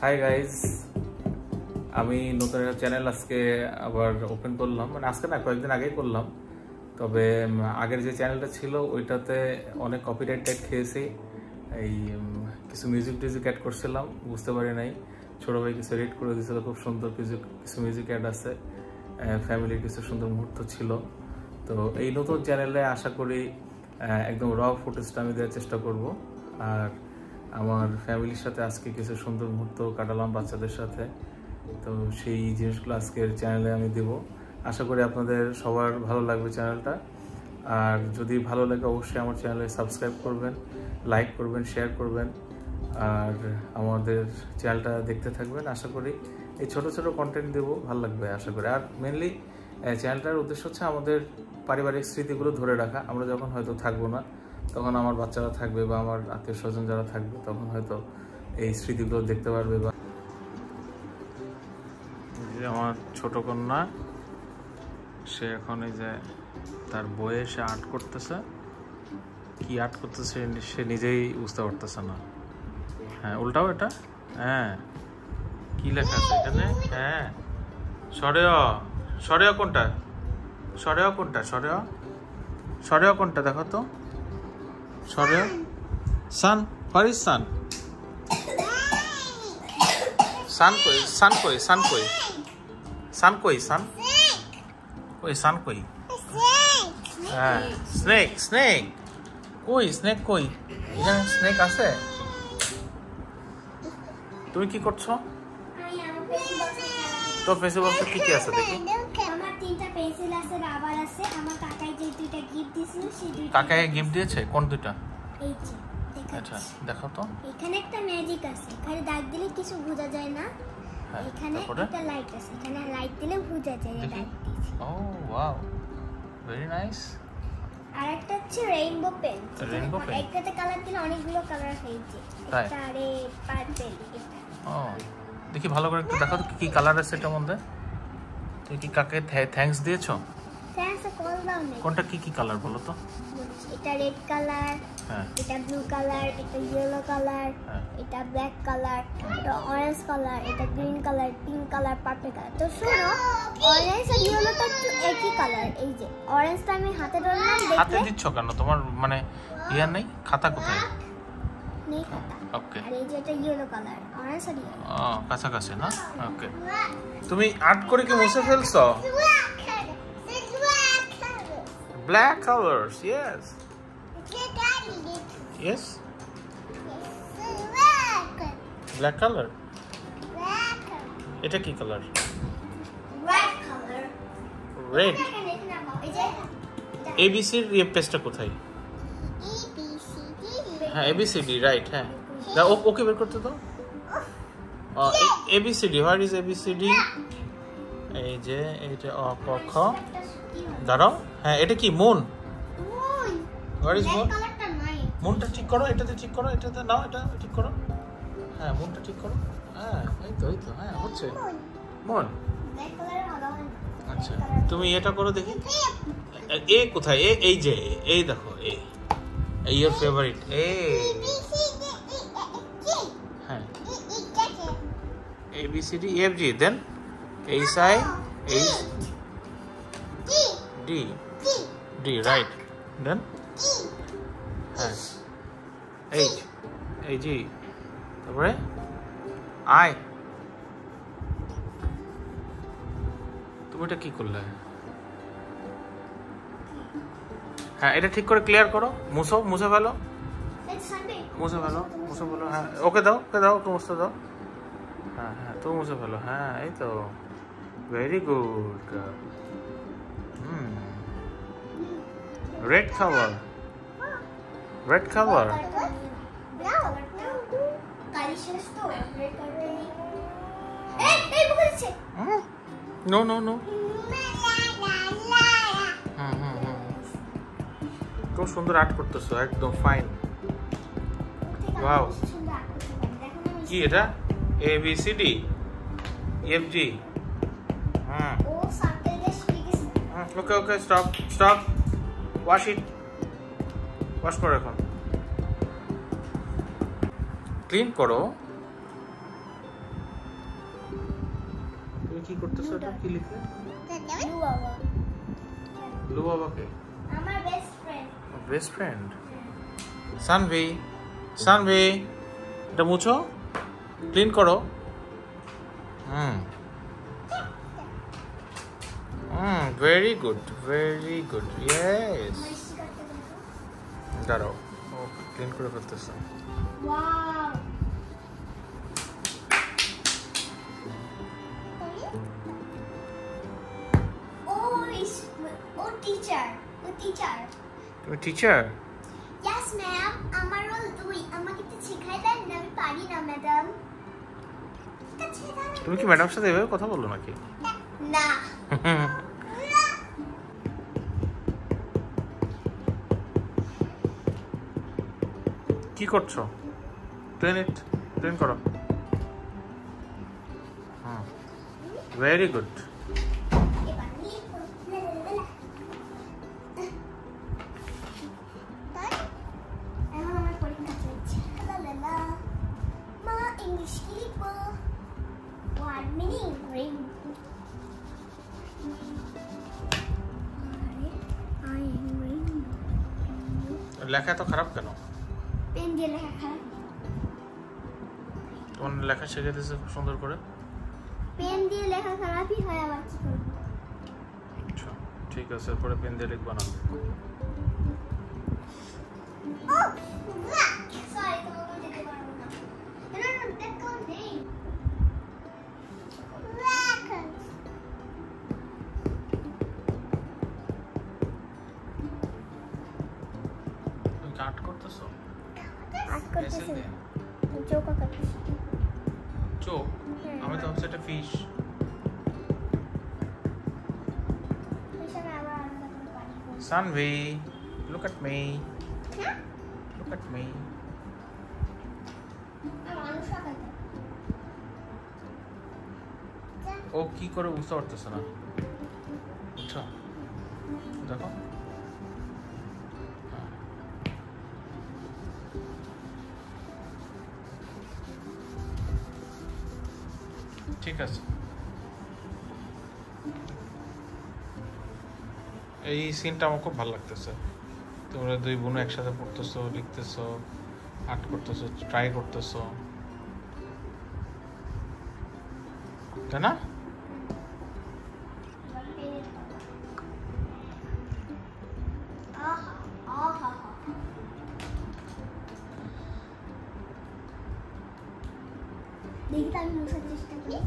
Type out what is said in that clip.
Hi guys, আমি নতুন একটা চ্যানেল আজকে আবার ওপেন করলাম, মানে আজকে না কয়েকদিন আগেই করলাম। তবে আগের যে চ্যানেলটা ছিল ওইটাতে অনেক কপিরাইট ট্যাগ খেয়েছি। এই কিছু মিউজিক অ্যাড করছিলাম, বুঝতে পারি নাই। ছোটো ভাই কিছু এডিট করে দিয়েছিল, খুব সুন্দর কিছু মিউজিক অ্যাড আছে, ফ্যামিলির কিছু সুন্দর মুহূর্ত ছিল। তো এই নতুন চ্যানেলে আশা করি একদম র ফুটেজটা আমি দেওয়ার চেষ্টা করব। আর আমার ফ্যামিলির সাথে আজকে কিছু সুন্দর মুহূর্ত কাটালাম বাচ্চাদের সাথে, তো সেই জিনিসগুলো আজকের চ্যানেলে আমি দেব। আশা করি আপনাদের সবার ভালো লাগবে চ্যানেলটা। আর যদি ভালো লাগে অবশ্যই আমার চ্যানেলে সাবস্ক্রাইব করবেন, লাইক করবেন, শেয়ার করবেন, আর আমাদের চ্যানেলটা দেখতে থাকবেন। আশা করি এই ছোট ছোট কন্টেন্ট দেবো, ভালো লাগবে আশা করি। আর মেনলি চ্যানেলটার উদ্দেশ্য হচ্ছে আমাদের পারিবারিক স্মৃতিগুলো ধরে রাখা। আমরা যখন হয়তো থাকবো না, তখন আমার বাচ্চারা থাকবে বা আমার আত্মীয় স্বজন যারা থাকবে, তখন হয়তো এই স্মৃতিগুলো দেখতে পারবে। বা আমার ছোট কন্যা, সে এখন এই যে তার বইয়ে সে আর্ট করতেছে। কি আর্ট করতেছে সে নিজেই বুঝতে পারতেছে না। হ্যাঁ, উল্টাও এটা। হ্যাঁ, কি লেখা আছে এখানে? হ্যাঁ, সরেয়া কোনটা? সরেয়া কোনটা? সরেয়া কোনটা দেখো তো। সরেয়া সান, হোয়ার ইজ সান? সান কই? সান কই? সান কই? সান কই? সান কই? সান কই? হ্যাঁ, স্নেক। স্নেক কই? স্নেক কই? এখানে স্নেক আছে? তুমি কি করছো? তো পেন্সিল বক্সে কি কি আছে দেখি। আমার 3টা পেন্সিল আছে, রাবার আছে। আমার কাকাই যে 2টা গিফট দিয়েছিল সেই 2টা। কাকাই গিফট দিয়েছে? কোন দুইটা? এই যে আচ্ছা, দেখো তো। এখানে একটা ম্যাজিক আছে, এখানে দাগ দিলে কিছু বোঝা যায় না। এখানে একটা লাইট আছে, এখানে লাইট দিলে বোঝা যায় যে লাইট দিয়েছে। ও ওয়াও, ভেরি নাইস। আর একটা হচ্ছে রেইনবো পেন। রেইনবো পেন, একটাতে কালার দিলে অনেকগুলো কালার হয়েছে। এটা রেড, পার্পল, এটা। ও দেখি ভালো করে একটু দেখো তো কি কালার আছে এটার মধ্যে। তুমি কি কাকে থ্যাঙ্কস দিয়েছো? থ্যাঙ্কস কল দাও না। কোনটা কি কি কালার বলো তো? এটা রেড কালার, এটা ব্লু কালার, এটা ইয়েলো কালার, এটা ব্ল্যাক কালার, এটা অরেঞ্জ কালার, এটা green colour, pink colour, purple colour. তো শোনো, অরেঞ্জ আর ইয়েলোটা একটু একই কালার। এই যে অরেঞ্জটা আমি হাতে ধরলাম, দেখলে হাতে দিচ্ছ কেন? তোমার মানে ইয়ার নেই? খাতা কোথায়? নেই খাতা। ওকে, আর এই যে এটা ইয়েলো কালার, অরেঞ্জ আর ইয়েলো। কাছাকাছি না? ওকে, তুমি আর্ট করে কি মুছে ফেলছো? Black colors, yes. Yes. Black color. এটা কি colour? Red color. Red. ABC এর পেজটা কোথায়? হ্যাঁ, ABCD, রাইট। হ্যাঁ, ওকে বের করতে দাও। ABCD, what is ABCD? এই যে এইটা অ ক খ। দাঁড়াও, হ্যাঁ, এটা কি মুন? What is moon? মুনটা ঠিক করো, এটাতে ঠিক করো, এটাতে নাও, এটা ঠিক করো। হ্যাঁ, মুনটা ঠিক করো। হ্যাঁ, এই তো হ্যাঁ, হচ্ছে মুন। আচ্ছা, তুমি এটা করো দেখি। এ কোথায়? এই যে এই দেখো, এই ইওর ফেভারিট। হ্যাঁ, ABCD EFG, দেন HI D, right, then হ্যাঁ, H G, তারপরে I। তুমি এটা কি করলে? হ্যাঁ, এটা ঠিক করে ক্লিয়ার করো, মুছে ফেলো। হ্যাঁ, ওকে দাও, ওকে মুছতে দাও। হ্যাঁ, তো মুছে ফেলো। হ্যাঁ, এই তো, ভেরি গুড। রেড খাবার। নো। খুব সুন্দর আর্ট করতেছো, একদম ফাইন। ওয়াও, কি এটা? ABCD EFG। ওকে, স্টপ। ওয়াশ করো, এখন ক্লিন করো। কি করতেছো? এটা কি লিখলে? ব্লু বাবা। ব্লু বাবাকে? আমার best friend. Best friend? Sanvi, Sanvi, এটা মুছো, ক্লিন করো। Very good, very good, yes. দাঁড়াও, ও ক্লিন করে ফেলতেছে। ওয়াও। ও টিচার, ও টিচার। তুমি টিচার? ইয়েস ম্যাম, আমার রোল 2। আমাকে একটু শেখাই দেন না, আমি পারি না ম্যাডাম। তুমি কি ম্যাডামের সাথে এভাবে কথা বলো নাকি? না। কি করছো? ক্লিন ইট, ক্লিন করো। Very good. এখন আমার পরীক্ষা চলছে। মা ইংলিশ কি লিখবো? Word meaning ring. লেখা এত খারাপ কেন? পেন দিয়ে লেখা খারাপ। তোমার লেখা শিখে দিয়েছে খুব সুন্দর করে। পেন দিয়ে লেখা খারাপই হয়, আবার কি করবো? আচ্ছা ঠিক আছে, পরে পেন দিয়ে লিখবা না। সরি, তোমাকে যেতে পারবো না। না না, দেখো নেই। তুমি কাট করতেছো? আর্ট করতেছি না, চোখ আঁকাতেছি। চোখ? আমি তো ভাবছি এটা fish. Sanvi, look at me, look at me. ও কি করে বুঝতে পারতেছে না, বুঝছো? দেখো ঠিক আছে। এই সিনটা আমার খুব ভালো লাগতেছে। তোমরা দুই বোন একসাথে পড়তেছো, লিখতেছো, আর্ট করতেছো, ট্রাই করতেছো, তাই না? দেখি, আমি মুছার চেষ্টা করি।